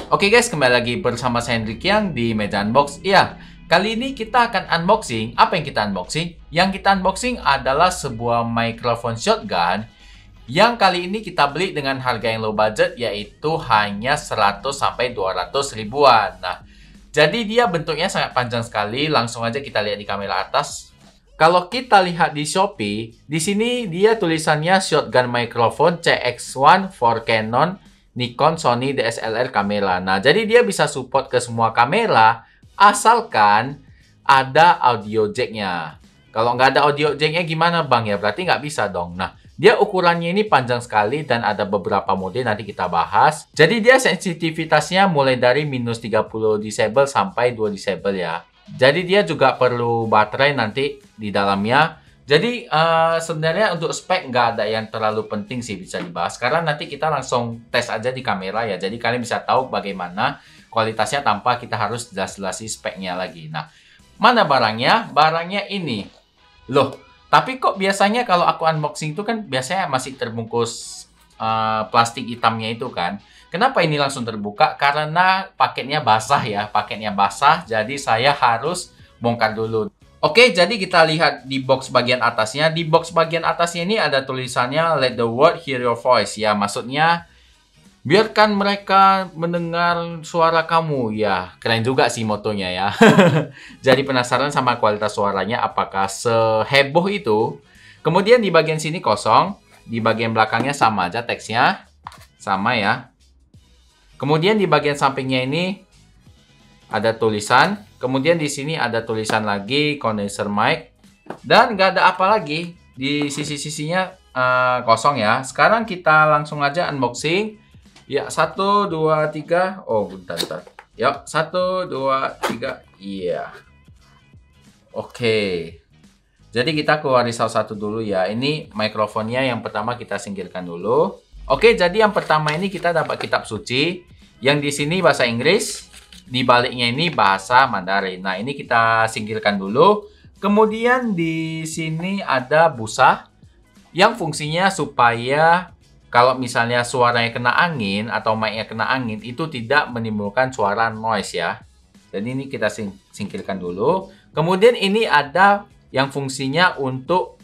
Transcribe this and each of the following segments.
Oke guys, kembali lagi bersama saya Hendrik yang di meja unbox. Iya, kali ini kita akan unboxing. Apa yang kita unboxing? Yang kita unboxing adalah sebuah microphone shotgun yang kali ini kita beli dengan harga yang low budget, yaitu hanya 100-200 ribuan. Nah, jadi dia bentuknya sangat panjang sekali. Langsung aja kita lihat di kamera atas. Kalau kita lihat di Shopee, di sini dia tulisannya shotgun microphone CX1 for Canon, Nikon, Sony, DSLR kamera. Nah, jadi dia bisa support ke semua kamera asalkan ada audio jack-nya. Kalau nggak ada audio jack-nya gimana bang ya? Berarti nggak bisa dong. Nah, dia ukurannya ini panjang sekali dan ada beberapa mode nanti kita bahas. Jadi dia sensitivitasnya mulai dari minus 30 disable sampai 2 disable ya. Jadi dia juga perlu baterai nanti di dalamnya. Jadi sebenarnya untuk spek nggak ada yang terlalu penting sih bisa dibahas. Karena nanti kita langsung tes aja di kamera ya. Jadi kalian bisa tahu bagaimana kualitasnya tanpa kita harus jelas-jelasin speknya lagi. Nah, mana barangnya? Barangnya ini. Loh, tapi kok biasanya kalau aku unboxing itu kan biasanya masih terbungkus plastik hitamnya itu kan. Kenapa ini langsung terbuka? Karena paketnya basah ya. Paketnya basah, jadi saya harus bongkar dulu. Oke, jadi kita lihat di box bagian atasnya. Di box bagian atasnya ini ada tulisannya Let the world hear your voice. Ya, maksudnya biarkan mereka mendengar suara kamu. Ya, keren juga sih motonya ya. Jadi penasaran sama kualitas suaranya apakah seheboh itu. Kemudian di bagian sini kosong. Di bagian belakangnya sama aja teksnya. Sama ya. Kemudian di bagian sampingnya ini ada tulisan. Kemudian di sini ada tulisan lagi condenser mic. Dan nggak ada apa lagi. Di sisi-sisinya kosong ya. Sekarang kita langsung aja unboxing. Ya, 1, 2, 3. Oh, bentar. Yuk, 1, 2, 3. Iya. Oke. Jadi kita keluar salah satu dulu ya. Ini mikrofonnya yang pertama kita singkirkan dulu. Oke, jadi yang pertama ini kita dapat kitab suci. Yang di sini bahasa Inggris. Di baliknya ini bahasa Mandarin. Nah, ini kita singkirkan dulu. Kemudian di sini ada busa yang fungsinya supaya kalau misalnya suaranya kena angin atau mic-nya kena angin itu tidak menimbulkan suara noise ya. Jadi ini kita singkirkan dulu. Kemudian ini ada yang fungsinya untuk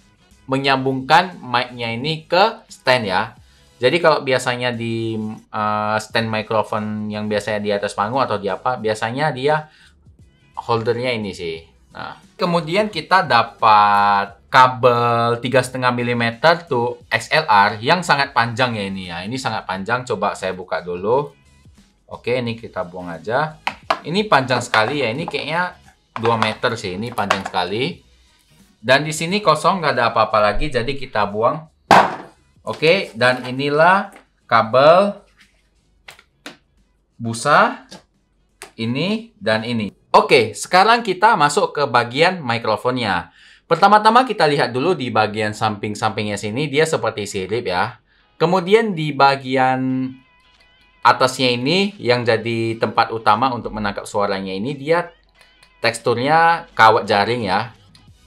menyambungkan mic-nya ini ke stand ya. Jadi kalau biasanya di stand microphone yang biasanya di atas panggung atau di apa, biasanya dia holdernya ini sih. Nah, kemudian kita dapat kabel 3,5 mm tuh XLR yang sangat panjang ya ini ya. Ini sangat panjang, coba saya buka dulu. Oke, ini kita buang aja. Ini panjang sekali ya, ini kayaknya 2 meter sih, ini panjang sekali. Dan di sini kosong, nggak ada apa-apa lagi, jadi kita buang. Oke, dan inilah kabel busa ini dan ini. Oke, sekarang kita masuk ke bagian mikrofonnya. Pertama-tama kita lihat dulu di bagian samping-sampingnya sini, dia seperti sirip ya. Kemudian di bagian atasnya ini yang jadi tempat utama untuk menangkap suaranya ini, dia teksturnya kawat jaring ya.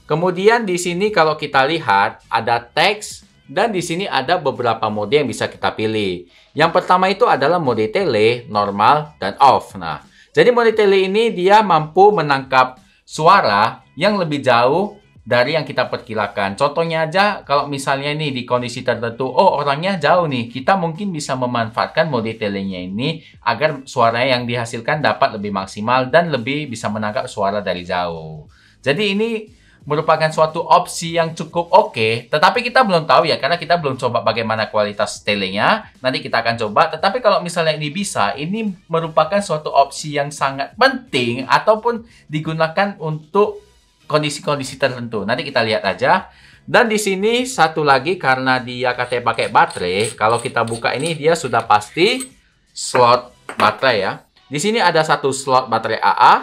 Kemudian di sini kalau kita lihat ada teks. Dan di sini ada beberapa mode yang bisa kita pilih. Yang pertama itu adalah mode tele, normal, dan off. Nah, jadi mode tele ini dia mampu menangkap suara yang lebih jauh dari yang kita perkirakan. Contohnya aja, kalau misalnya ini di kondisi tertentu, oh orangnya jauh nih, kita mungkin bisa memanfaatkan mode telenya ini agar suara yang dihasilkan dapat lebih maksimal dan lebih bisa menangkap suara dari jauh. Jadi ini merupakan suatu opsi yang cukup oke, tetapi kita belum tahu ya, karena kita belum coba bagaimana kualitas telenya. Nanti kita akan coba, tetapi kalau misalnya ini bisa, ini merupakan suatu opsi yang sangat penting ataupun digunakan untuk kondisi-kondisi tertentu. Nanti kita lihat aja. Dan di sini satu lagi, karena dia katanya pakai baterai, kalau kita buka ini dia sudah pasti slot baterai ya. Di sini ada satu slot baterai AA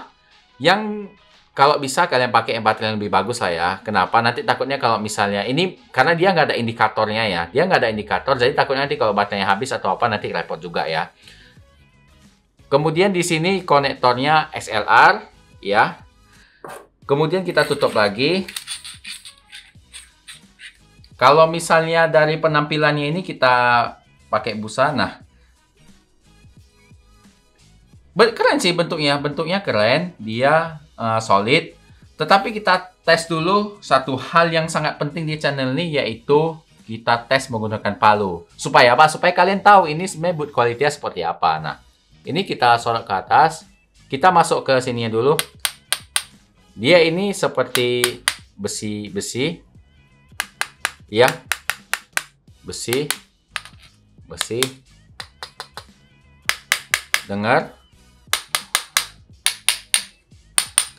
yang kalau bisa kalian pakai yang baterai yang lebih bagus lah ya. Kenapa? Nanti takutnya kalau misalnya ini, karena dia nggak ada indikatornya ya. Dia nggak ada indikator, jadi takutnya nanti kalau baterainya habis atau apa, nanti repot juga ya. Kemudian di sini konektornya XLR ya. Kemudian kita tutup lagi. Kalau misalnya dari penampilannya ini kita pakai busa. Nah, Keren sih bentuknya. Bentuknya keren. Dia solid. Tetapi kita tes dulu satu hal yang sangat penting di channel ini, yaitu kita tes menggunakan palu. Supaya apa? Supaya kalian tahu ini sebenarnya boot quality-nya seperti apa. Nah, ini kita sorot ke atas. Kita masuk ke sininya dulu. Dia ini seperti besi-besi. Ya. Besi. Dengar?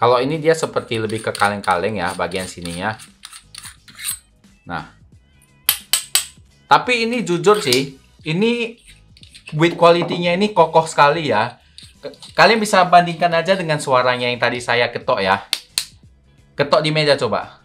Kalau ini dia seperti lebih ke kaleng-kaleng ya, bagian sininya. Nah. Tapi ini jujur sih, ini build quality-nya ini kokoh sekali ya. Kalian bisa bandingkan aja dengan suaranya yang tadi saya ketok ya. Ketok di meja coba.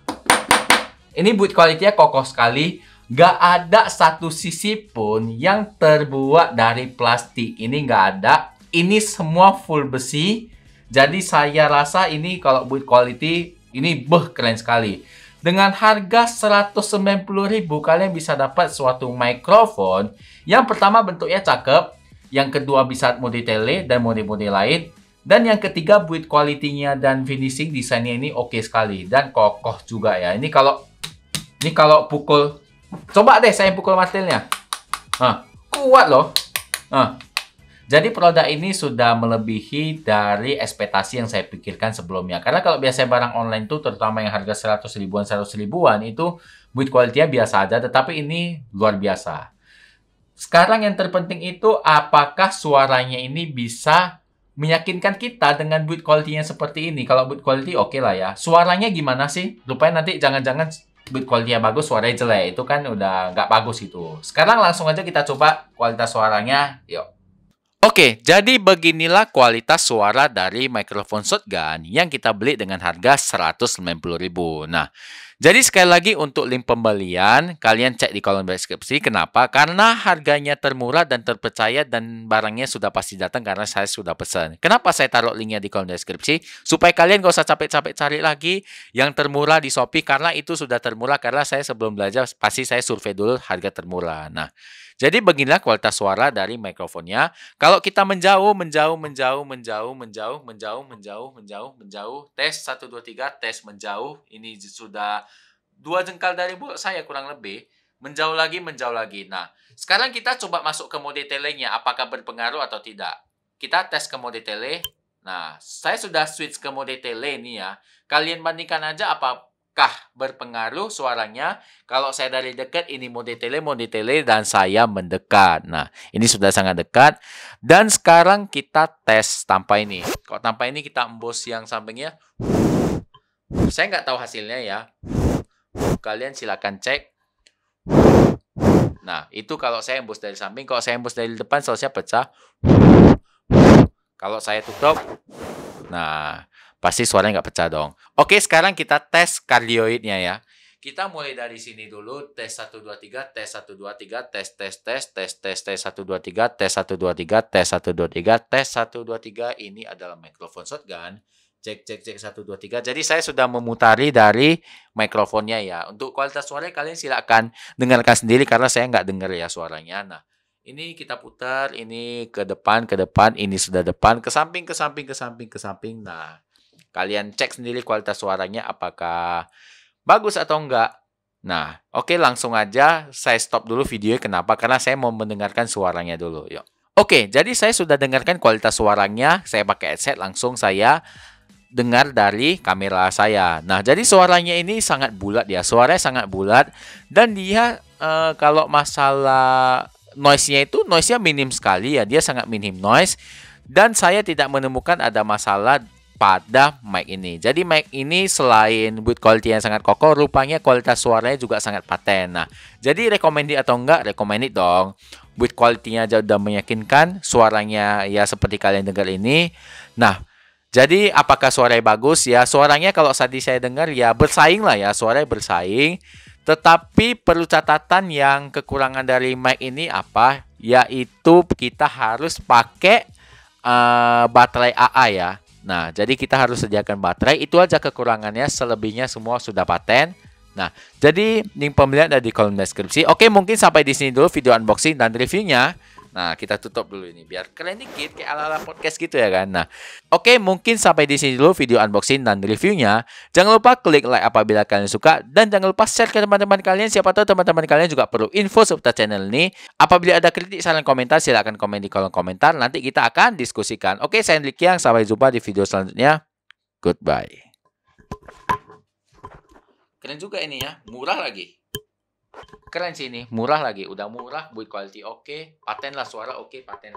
Ini build quality-nya kokoh sekali. Gak ada satu sisi pun yang terbuat dari plastik. Ini gak ada. Ini semua full besi. Jadi saya rasa ini kalau build quality ini keren sekali. Dengan harga 190.000 kalian bisa dapat suatu mikrofon yang pertama bentuknya cakep, yang kedua bisa mode tele dan mode-mode lain, dan yang ketiga build quality-nya dan finishing desainnya ini oke sekali dan kokoh juga ya. Ini kalau pukul, coba deh saya pukul martilnya. Kuat loh. Jadi produk ini sudah melebihi dari ekspektasi yang saya pikirkan sebelumnya. Karena kalau biasanya barang online tuh, terutama yang harga 100 ribuan itu build quality-nya biasa aja. Tetapi ini luar biasa. Sekarang yang terpenting itu apakah suaranya ini bisa meyakinkan kita dengan build quality-nya seperti ini. Kalau build quality oke lah ya. Suaranya gimana sih? Lupain nanti jangan-jangan build quality-nya bagus, suaranya jelek. Itu kan udah nggak bagus itu. Sekarang langsung aja kita coba kualitas suaranya. Yuk. Oke, jadi beginilah kualitas suara dari mikrofon shotgun yang kita beli dengan harga 190.000. Nah, jadi sekali lagi untuk link pembelian, kalian cek di kolom deskripsi. Kenapa? Karena harganya termurah dan terpercaya dan barangnya sudah pasti datang karena saya sudah pesan. Kenapa saya taruh linknya di kolom deskripsi? Supaya kalian gak usah capek-capek cari lagi yang termurah di Shopee, karena itu sudah termurah. Karena saya sebelum belajar, pasti saya survei dulu harga termurah. Nah, jadi beginilah kualitas suara dari mikrofonnya. Kalau kita menjauh, tes 1 2 3, tes menjauh. Ini sudah 2 jengkal dari mulut saya kurang lebih. Menjauh lagi. Nah, sekarang kita coba masuk ke mode telenya, apakah berpengaruh atau tidak. Kita tes ke mode tele. Nah, saya sudah switch ke mode tele ini ya. Kalian bandingkan aja apakah berpengaruh suaranya. Kalau saya dari dekat, ini mode tele, dan saya mendekat. Nah, ini sudah sangat dekat. Dan sekarang kita tes tanpa ini. Kalau tanpa ini kita embus yang sampingnya. Saya nggak tahu hasilnya ya. Kalian silakan cek. Nah, itu kalau saya embus dari samping. Kalau saya embus dari depan, selesai pecah. Kalau saya tutup, nah, pasti suaranya nggak pecah dong. Oke, sekarang kita tes kardioidnya ya. Kita mulai dari sini dulu. Tes 1 2 3, tes 1 2 3, tes 1 2 3, tes 1 2 3, tes 1 2 3, tes 1 2 3. Ini adalah mikrofon shotgun. Cek 1 2 3. Jadi saya sudah memutari dari mikrofonnya ya. Untuk kualitas suaranya kalian silakan dengarkan sendiri karena saya nggak dengar ya suaranya. Nah, ini kita putar, ini ke depan, ini sudah depan, ke samping. Nah, kalian cek sendiri kualitas suaranya apakah bagus atau enggak. Nah, oke, langsung aja saya stop dulu videonya. Kenapa? Karena saya mau mendengarkan suaranya dulu. Yuk. Oke, jadi saya sudah dengarkan kualitas suaranya. Saya pakai headset, langsung saya dengar dari kamera saya. Nah, jadi suaranya ini sangat bulat ya. Suaranya sangat bulat. Dan dia kalau masalah noise-nya minim sekali ya. Dia sangat minim noise. Dan saya tidak menemukan ada masalah pada mic ini. Jadi mic ini selain build quality yang sangat kokoh, rupanya kualitas suaranya juga sangat paten. Nah, jadi recommended atau enggak? Recommended dong. Build quality-nya aja udah meyakinkan, suaranya ya seperti kalian dengar ini. Nah, jadi apakah suaranya bagus? Ya, suaranya kalau tadi saya dengar ya bersaing lah ya, suaranya bersaing. Tetapi perlu catatan yang kekurangan dari mic ini apa? Yaitu kita harus pakai baterai AA ya. Nah, jadi kita harus sediakan baterai. Itu aja kekurangannya, selebihnya semua sudah paten. Nah, jadi link pembelian ada di kolom deskripsi. Oke, mungkin sampai di sini dulu video unboxing dan reviewnya. Nah, kita tutup dulu ini biar keren dikit kayak ala-ala podcast gitu ya kan. Nah, oke, mungkin sampai di sini dulu video unboxing dan reviewnya. Jangan lupa klik like apabila kalian suka dan jangan lupa share ke teman-teman kalian. Siapa tahu teman-teman kalian juga perlu info seputar channel ini. Apabila ada kritik, saran, komentar, silakan komen di kolom komentar. Nanti kita akan diskusikan. Oke, saya Hendrik Yang. Sampai jumpa di video selanjutnya. Goodbye. Keren juga ini ya, murah lagi. Keren sih ini, murah lagi. Udah murah, build quality oke, paten lah, suara oke, paten.